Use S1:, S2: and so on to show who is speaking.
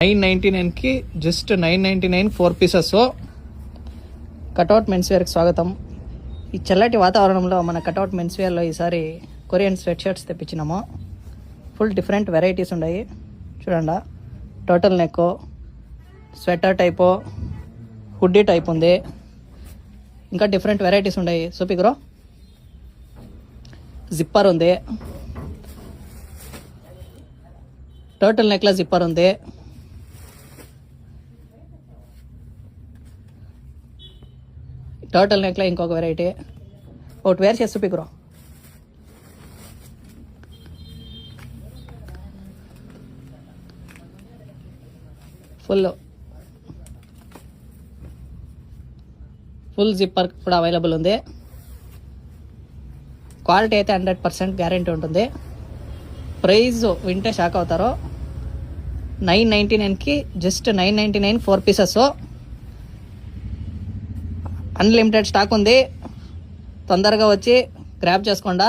S1: 999కి just 999 4 pieces. Cutout men's వేర్కి స్వాగతం. ఈ చల్లటి వాతావరణంలో మన కటౌట్ మెన్స్ వేర్లో ఈసారి కొరియన్ స్వెట్ షర్ట్స్ తెప్పించినాము. ఫుల్ డిఫరెంట్ వెరైటీస్ ఉన్నాయి చూడండి. Turtle neck, sweater type, hoodie type ఉంది. ఇంకా డిఫరెంట్ వెరైటీస్ ఉన్నాయి. సూపిగ్రో జిప్పర్ ఉంది, టోటల్ నెక్లో జిప్పర్ ఉంది. టోటల్ నెక్లో ఇంకొక వెరైటీ ఒకటి వేర్ చేసి సూపిగ్రో. ఫుల్ జిప్పర్ కూడా అవైలబుల్ ఉంది. క్వాలిటీ అయితే 100% గ్యారంటీ ఉంటుంది. ప్రైస్ వింటే షాక్ అవుతారు. 999కి జస్ట్ 999 4 పీసెస్. అన్లిమిటెడ్ స్టాక్ ఉంది. తొందరగా వచ్చి గ్రాబ్ చేసుకోండి.